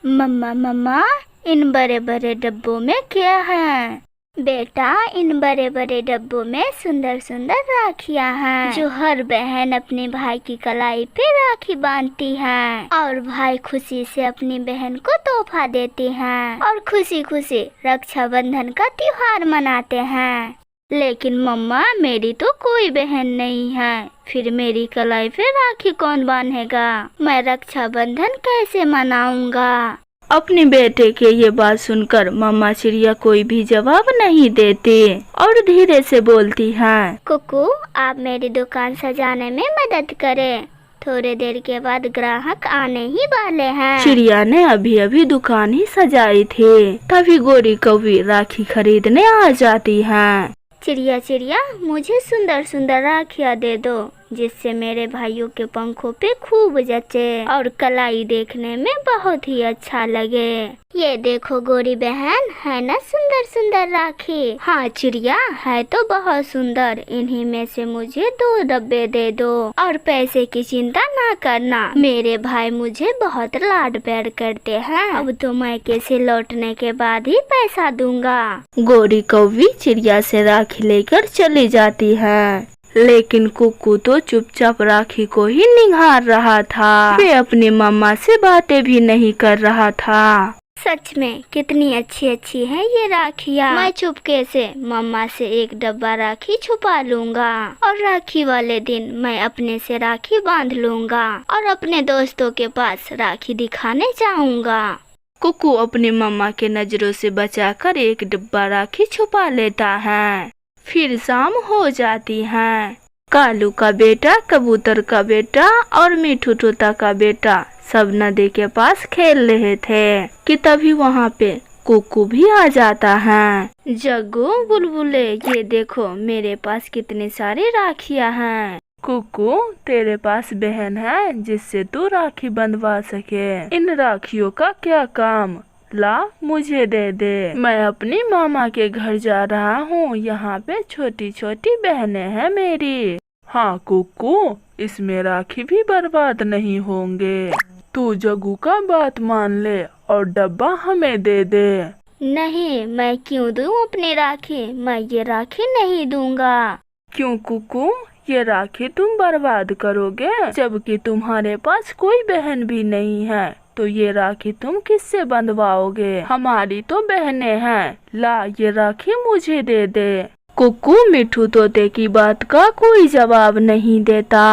मम्मा मम्मा, इन बड़े बड़े डब्बों में क्या है? बेटा, इन बड़े बड़े डब्बों में सुंदर सुंदर राखियां हैं जो हर बहन अपने भाई की कलाई पे राखी बांधती है और भाई खुशी से अपनी बहन को तोहफा देते हैं और खुशी खुशी रक्षाबंधन का त्योहार मनाते हैं। लेकिन मम्मा, मेरी तो कोई बहन नहीं है, फिर मेरी कलाई पे राखी कौन बांधेगा? मैं रक्षाबंधन कैसे मनाऊंगा? अपने बेटे के ये बात सुनकर मम्मा चिड़िया कोई भी जवाब नहीं देती और धीरे से बोलती हैं। कुकू, आप मेरी दुकान सजाने में मदद करें, थोड़ी देर के बाद ग्राहक आने ही वाले हैं। चिड़िया ने अभी अभी दुकान ही सजाई थी, तभी गोरी कौवी राखी खरीदने आ जाती हैं। चिड़िया चिड़िया, मुझे सुंदर सुंदर राखियाँ दे दो जिससे मेरे भाइयों के पंखों पे खूब जचे और कलाई देखने में बहुत ही अच्छा लगे। ये देखो गोरी बहन, है ना सुंदर सुंदर राखी? हाँ चिड़िया, है तो बहुत सुंदर। इन्हीं में से मुझे 2 डब्बे दे दो और पैसे की चिंता ना करना, मेरे भाई मुझे बहुत लाड प्यार करते हैं। अब तो मायके से लौटने के बाद ही पैसा दूंगा। गोरी कौवी चिड़िया से राखी लेकर चली जाती है, लेकिन कुक्कू तो चुपचाप राखी को ही निहार रहा था। वे अपनी मम्मा से बातें भी नहीं कर रहा था। सच में कितनी अच्छी अच्छी है ये राखियाँ। मैं चुपके से मम्मा से एक डब्बा राखी छुपा लूंगा और राखी वाले दिन मैं अपने से राखी बांध लूंगा और अपने दोस्तों के पास राखी दिखाने जाऊंगा। कुक्कू अपनी मम्मा के नजरों से बचाकर एक डब्बा राखी छुपा लेता है। फिर शाम हो जाती है। कालू का बेटा, कबूतर का बेटा और मिठू तोता का बेटा सब नदी के पास खेल रहे थे कि तभी वहाँ पे कुक्कू भी आ जाता है। जग्गू, बुलबुले, ये देखो मेरे पास कितनी सारी राखियाँ हैं। कुक्कू, तेरे पास बहन है जिससे तू राखी बंधवा सके। इन राखियों का क्या काम? ला, मुझे दे दे। मैं अपनी मामा के घर जा रहा हूँ, यहाँ पे छोटी छोटी बहनें हैं मेरी। हाँ कुक्कू, इसमें राखी भी बर्बाद नहीं होंगे। तू जग्गू का बात मान ले और डब्बा हमें दे दे। नहीं, मैं क्यों दूँ अपनी राखी? मैं ये राखी नहीं दूंगा। क्यों कुक्कू? ये राखी तुम बर्बाद करोगे, जबकि तुम्हारे पास कोई बहन भी नहीं है, तो ये राखी तुम किससे बंधवाओगे? हमारी तो बहनें हैं। ला, ये राखी मुझे दे दे। कुक्कू मिठू तोते की बात का कोई जवाब नहीं देता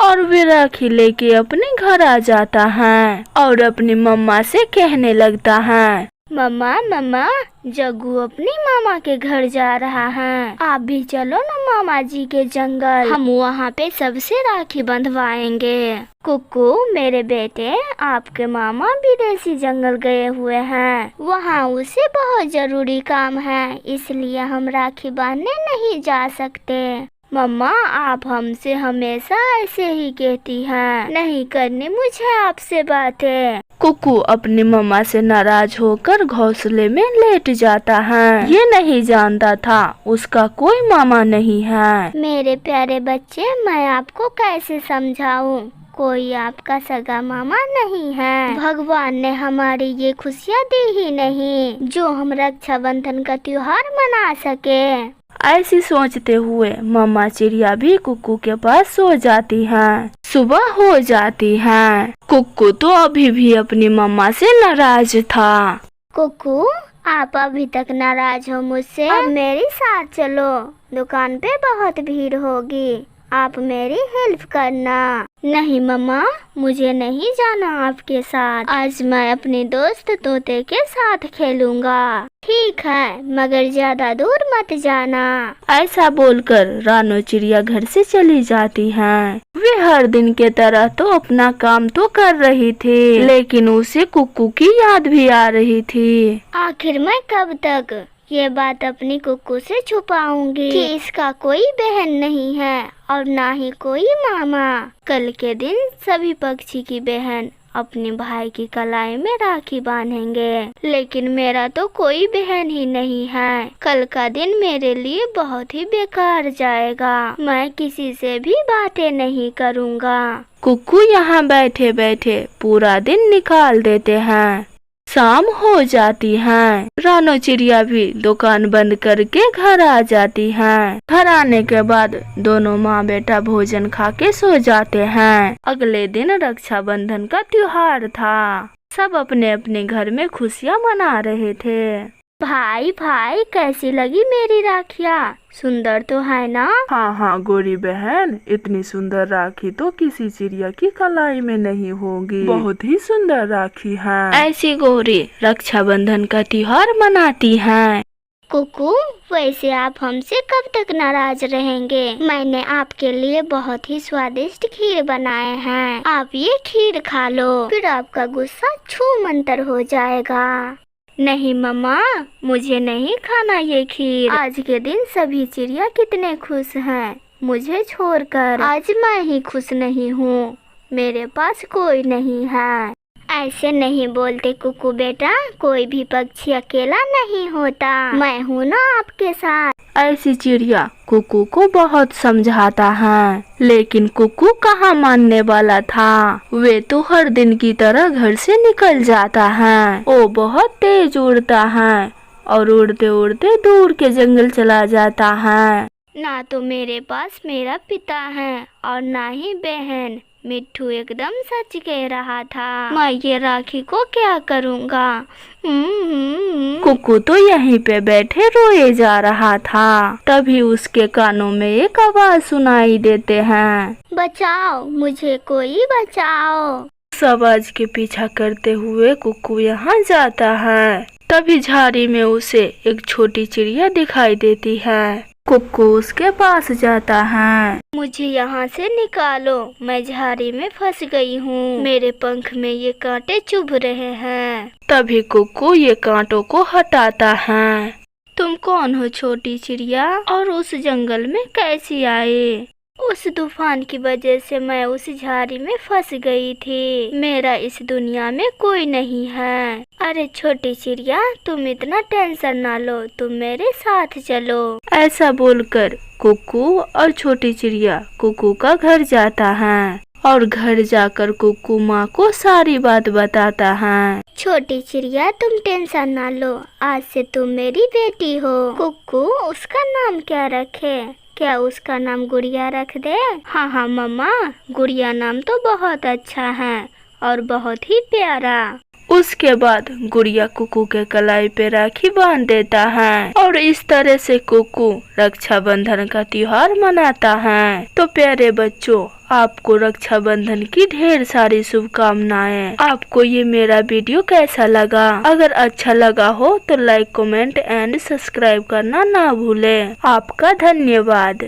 और वे राखी लेके अपने घर आ जाता है और अपनी मम्मा से कहने लगता है। मम्मा मम्मा, जग्गू अपनी मामा के घर जा रहा है, आप भी चलो ना मामा जी के जंगल, हम वहाँ पे सबसे राखी बंधवाएंगे। कुक्कू मेरे बेटे, आपके मामा विदेशी जंगल गए हुए हैं, वहाँ उसे बहुत जरूरी काम है, इसलिए हम राखी बांधने नहीं जा सकते। मम्मा, आप हमसे हमेशा ऐसे ही कहती हैं, नहीं करनी मुझे आपसे बातें। कुक्कू अपनी मम्मा से नाराज होकर घोंसले में लेट जाता है। ये नहीं जानता था उसका कोई मामा नहीं है। मेरे प्यारे बच्चे, मैं आपको कैसे समझाऊं? कोई आपका सगा मामा नहीं है। भगवान ने हमारी ये खुशियाँ दी ही नहीं जो हम रक्षाबंधन का त्योहार मना सके। ऐसी सोचते हुए मम्मा चिड़िया भी कुक्कू के पास सो जाती हैं। सुबह हो जाती है। कुक्कू तो अभी भी अपनी मम्मा से नाराज था। कुक्कू, आप अभी तक नाराज हो मुझसे? अब मेरे साथ चलो, दुकान पे बहुत भीड़ होगी, आप मेरी हेल्प करना। नहीं मम्मा, मुझे नहीं जाना आपके साथ, आज मैं अपने दोस्त तोते के साथ खेलूंगा। ठीक है, मगर ज्यादा दूर मत जाना। ऐसा बोलकर रानो चिड़िया घर से चली जाती हैं। वे हर दिन के तरह तो अपना काम तो कर रही थी, लेकिन उसे कुक्कू की याद भी आ रही थी। आखिर मैं कब तक ये बात अपनी कुक्कू से छुपाऊंगी कि इसका कोई बहन नहीं है और ना ही कोई मामा। कल के दिन सभी पक्षी की बहन अपने भाई की कलाई में राखी बांधेंगे, लेकिन मेरा तो कोई बहन ही नहीं है। कल का दिन मेरे लिए बहुत ही बेकार जाएगा, मैं किसी से भी बातें नहीं करूँगा। कुक्कू यहाँ बैठे बैठे पूरा दिन निकाल देते हैं। शाम हो जाती है। रानो चिड़िया भी दुकान बंद करके घर आ जाती है। घर आने के बाद दोनों माँ बेटा भोजन खा के सो जाते हैं। अगले दिन रक्षाबंधन का त्योहार था। सब अपने अपने घर में खुशियाँ मना रहे थे। भाई भाई कैसी लगी मेरी राखियाँ? सुंदर तो है ना? हाँ हाँ गोरी बहन, इतनी सुंदर राखी तो किसी चिड़िया की कलाई में नहीं होगी। बहुत ही सुंदर राखी है। ऐसी गौरी रक्षाबंधन का त्योहार मनाती हैं। कुकू, वैसे आप हमसे कब तक नाराज रहेंगे? मैंने आपके लिए बहुत ही स्वादिष्ट खीर बनाए हैं। आप ये खीर खा लो, फिर आपका गुस्सा छू मंतर हो जाएगा। नहीं मम्मा, मुझे नहीं खाना ये खीर। आज के दिन सभी चिड़िया कितने खुश हैं, मुझे छोड़कर। आज मैं ही खुश नहीं हूँ, मेरे पास कोई नहीं है। ऐसे नहीं बोलते कुकू बेटा, कोई भी पक्षी अकेला नहीं होता, मैं हूँ ना आपके साथ। ऐसी चिड़िया कुकू को बहुत समझाता है, लेकिन कुकू कहाँ मानने वाला था। वे तो हर दिन की तरह घर से निकल जाता है। वो बहुत तेज उड़ता है और उड़ते उड़ते दूर के जंगल चला जाता है। ना तो मेरे पास मेरा पिता है और ना ही बहन। मिट्ठू एकदम सच कह रहा था। मैं ये राखी को क्या करूँगा? कुकू तो यहीं पे बैठे रोए जा रहा था। तभी उसके कानों में एक आवाज सुनाई देते हैं, बचाओ मुझे, कोई बचाओ। उस आवाज के पीछा करते हुए कुकू यहाँ जाता है। तभी झाड़ी में उसे एक छोटी चिड़िया दिखाई देती है। कुकू उसके पास जाता है। मुझे यहाँ से निकालो, मैं झाड़ी में फंस गई हूँ। मेरे पंख में ये कांटे चुभ रहे हैं। तभी कुकू ये कांटों को हटाता है। तुम कौन हो छोटी चिड़िया, और उस जंगल में कैसी आए? उस तूफान की वजह से मैं उस झाड़ी में फंस गई थी। मेरा इस दुनिया में कोई नहीं है। अरे छोटी चिड़िया, तुम इतना टेंशन ना लो, तुम मेरे साथ चलो। ऐसा बोलकर कुकू और छोटी चिड़िया कुकू का घर जाता है और घर जाकर कुकू माँ को सारी बात बताता है। छोटी चिड़िया, तुम टेंशन ना लो, आज से तुम मेरी बेटी हो। कुकू, उसका नाम क्या रखे? क्या उसका नाम गुड़िया रख दे? हाँ हाँ मम्मा, गुड़िया नाम तो बहुत अच्छा है और बहुत ही प्यारा। उसके बाद गुड़िया कुकू के कलाई पे राखी बांध देता है और इस तरह से कुकू रक्षाबंधन का त्योहार मनाता है। तो प्यारे बच्चों, आपको रक्षाबंधन की ढेर सारी शुभकामनाएं। आपको ये मेरा वीडियो कैसा लगा? अगर अच्छा लगा हो तो लाइक, कमेंट एंड सब्सक्राइब करना ना भूलें। आपका धन्यवाद।